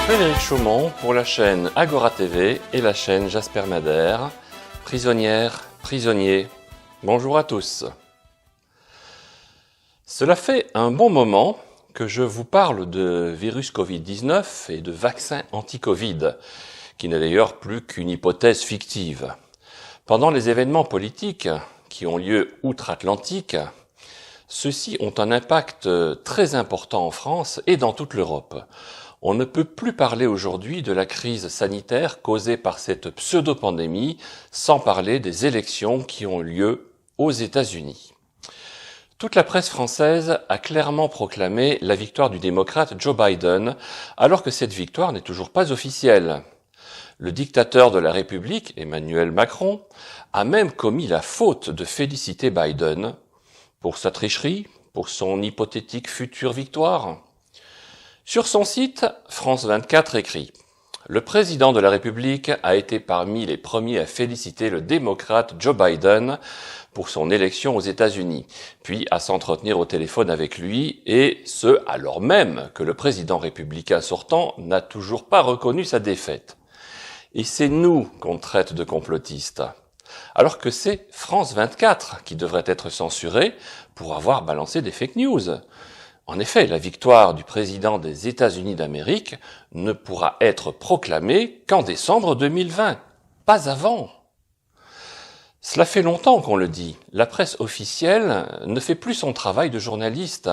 Frédéric Chaumont pour la chaîne Agora TV et la chaîne Jasper Madère. Prisonnières, prisonniers, bonjour à tous. Cela fait un bon moment que je vous parle de virus Covid-19 et de vaccins anti-Covid, qui n'est d'ailleurs plus qu'une hypothèse fictive. Pendant les événements politiques qui ont lieu outre-Atlantique, ceux-ci ont un impact très important en France et dans toute l'Europe. On ne peut plus parler aujourd'hui de la crise sanitaire causée par cette pseudo-pandémie sans parler des élections qui ont lieu aux États-Unis. Toute la presse française a clairement proclamé la victoire du démocrate Joe Biden, alors que cette victoire n'est toujours pas officielle. Le dictateur de la République, Emmanuel Macron, a même commis la faute de féliciter Biden pour sa tricherie, pour son hypothétique future victoire. Sur son site, France 24 écrit « Le président de la République a été parmi les premiers à féliciter le démocrate Joe Biden pour son élection aux États-Unis, puis à s'entretenir au téléphone avec lui, et ce, alors même que le président républicain sortant n'a toujours pas reconnu sa défaite. Et c'est nous qu'on traite de complotistes. Alors que c'est France 24 qui devrait être censurée pour avoir balancé des fake news. En effet, la victoire du président des États-Unis d'Amérique ne pourra être proclamée qu'en décembre 2020, pas avant. Cela fait longtemps qu'on le dit, la presse officielle ne fait plus son travail de journaliste.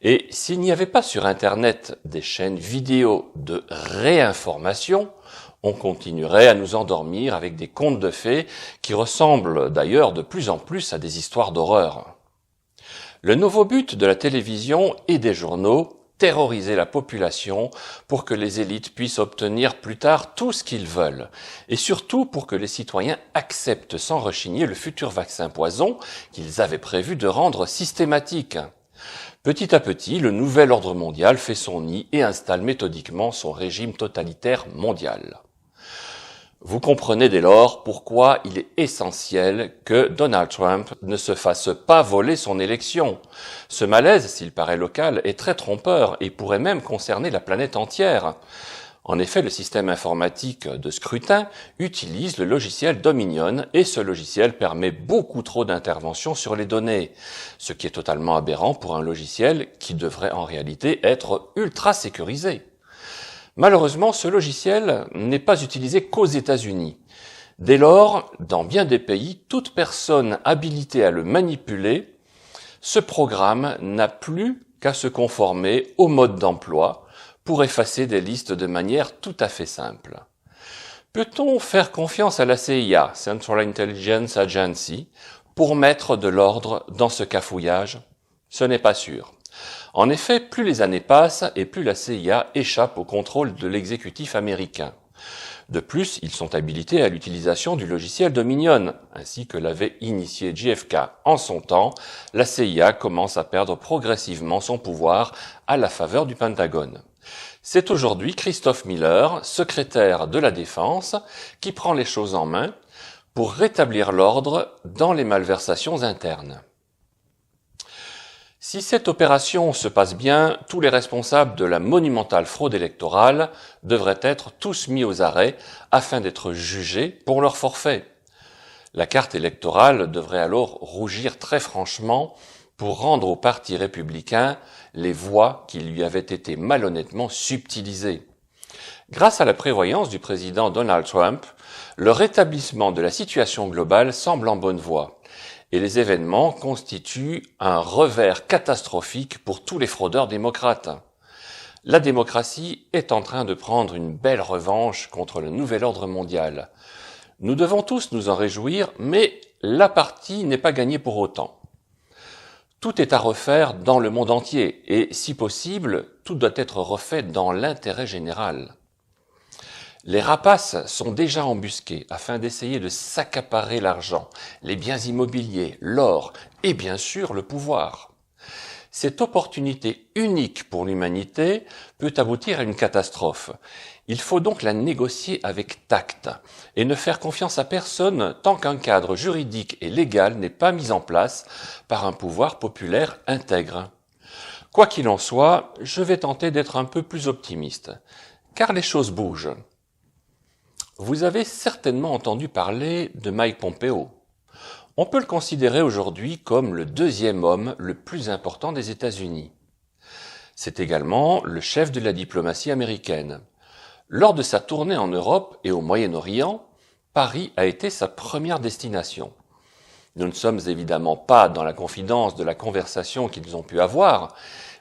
Et s'il n'y avait pas sur Internet des chaînes vidéo de réinformation, on continuerait à nous endormir avec des contes de fées qui ressemblent d'ailleurs de plus en plus à des histoires d'horreur. Le nouveau but de la télévision et des journaux, terroriser la population pour que les élites puissent obtenir plus tard tout ce qu'ils veulent, et surtout pour que les citoyens acceptent sans rechigner le futur vaccin poison qu'ils avaient prévu de rendre systématique. Petit à petit, le nouvel ordre mondial fait son nid et installe méthodiquement son régime totalitaire mondial. Vous comprenez dès lors pourquoi il est essentiel que Donald Trump ne se fasse pas voler son élection. Ce malaise, s'il paraît local, est très trompeur et pourrait même concerner la planète entière. En effet, le système informatique de scrutin utilise le logiciel Dominion et ce logiciel permet beaucoup trop d'interventions sur les données, ce qui est totalement aberrant pour un logiciel qui devrait en réalité être ultra sécurisé. Malheureusement, ce logiciel n'est pas utilisé qu'aux États-Unis. Dès lors, dans bien des pays, toute personne habilitée à le manipuler, ce programme n'a plus qu'à se conformer au mode d'emploi pour effacer des listes de manière tout à fait simple. Peut-on faire confiance à la CIA, Central Intelligence Agency, pour mettre de l'ordre dans ce cafouillage? Ce n'est pas sûr. En effet, plus les années passent et plus la CIA échappe au contrôle de l'exécutif américain. De plus, ils sont habilités à l'utilisation du logiciel Dominion, ainsi que l'avait initié JFK. En son temps, la CIA commence à perdre progressivement son pouvoir à la faveur du Pentagone. C'est aujourd'hui Christophe Miller, secrétaire de la Défense, qui prend les choses en main pour rétablir l'ordre dans les malversations internes. Si cette opération se passe bien, tous les responsables de la monumentale fraude électorale devraient être tous mis aux arrêts afin d'être jugés pour leur forfait. La carte électorale devrait alors rougir très franchement pour rendre au parti républicain les voix qui lui avaient été malhonnêtement subtilisées. Grâce à la prévoyance du président Donald Trump, le rétablissement de la situation globale semble en bonne voie. Et les événements constituent un revers catastrophique pour tous les fraudeurs démocrates. La démocratie est en train de prendre une belle revanche contre le nouvel ordre mondial. Nous devons tous nous en réjouir, mais la partie n'est pas gagnée pour autant. Tout est à refaire dans le monde entier, et si possible, tout doit être refait dans l'intérêt général. Les rapaces sont déjà embusqués afin d'essayer de s'accaparer l'argent, les biens immobiliers, l'or et bien sûr le pouvoir. Cette opportunité unique pour l'humanité peut aboutir à une catastrophe. Il faut donc la négocier avec tact et ne faire confiance à personne tant qu'un cadre juridique et légal n'est pas mis en place par un pouvoir populaire intègre. Quoi qu'il en soit, je vais tenter d'être un peu plus optimiste. Car les choses bougent. Vous avez certainement entendu parler de Mike Pompeo. On peut le considérer aujourd'hui comme le deuxième homme le plus important des États-Unis. C'est également le chef de la diplomatie américaine. Lors de sa tournée en Europe et au Moyen-Orient, Paris a été sa première destination. Nous ne sommes évidemment pas dans la confidence de la conversation qu'ils ont pu avoir,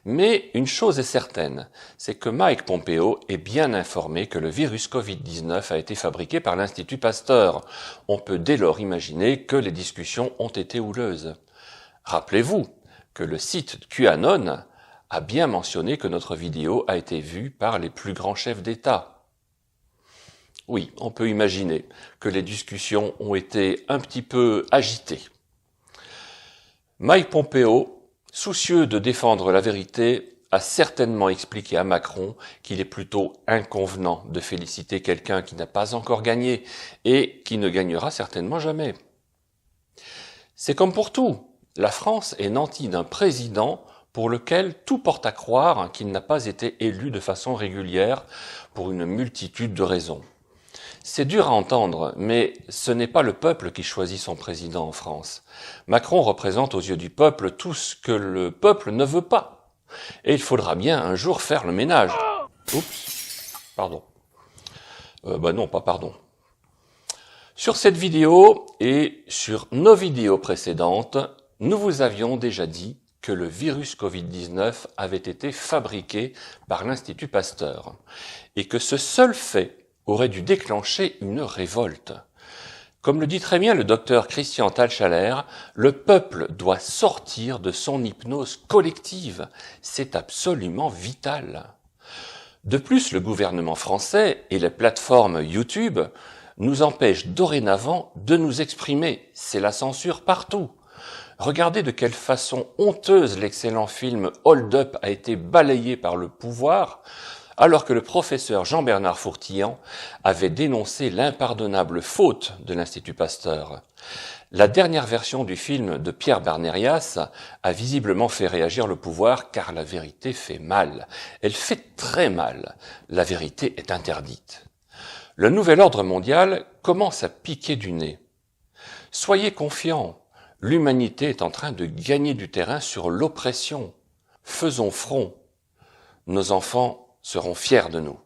mais une chose est certaine, c'est que Mike Pompeo est bien informé que le virus Covid-19 a été fabriqué par l'Institut Pasteur. On peut dès lors imaginer que les discussions ont été houleuses. Rappelez-vous que le site QAnon a bien mentionné que notre vidéo a été vue par les plus grands chefs d'État. Oui, on peut imaginer que les discussions ont été un petit peu agitées. Mike Pompeo, soucieux de défendre la vérité, a certainement expliqué à Macron qu'il est plutôt inconvenant de féliciter quelqu'un qui n'a pas encore gagné et qui ne gagnera certainement jamais. C'est comme pour tout, la France est nantie d'un président pour lequel tout porte à croire qu'il n'a pas été élu de façon régulière pour une multitude de raisons. C'est dur à entendre, mais ce n'est pas le peuple qui choisit son président en France. Macron représente aux yeux du peuple tout ce que le peuple ne veut pas. Et il faudra bien un jour faire le ménage. Oups, pardon. Non, pas pardon. Sur cette vidéo et sur nos vidéos précédentes, nous vous avions déjà dit que le virus Covid-19 avait été fabriqué par l'Institut Pasteur et que ce seul fait aurait dû déclencher une révolte. Comme le dit très bien le docteur Christian Talchaler, le peuple doit sortir de son hypnose collective. C'est absolument vital. De plus, le gouvernement français et les plateformes YouTube nous empêchent dorénavant de nous exprimer. C'est la censure partout. Regardez de quelle façon honteuse l'excellent film Hold Up a été balayé par le pouvoir, alors que le professeur Jean-Bernard Fourtillan avait dénoncé l'impardonnable faute de l'Institut Pasteur. La dernière version du film de Pierre Barnérias a visiblement fait réagir le pouvoir car la vérité fait mal. Elle fait très mal. La vérité est interdite. Le nouvel ordre mondial commence à piquer du nez. Soyez confiants, l'humanité est en train de gagner du terrain sur l'oppression. Faisons front. Nos enfants seront fiers de nous.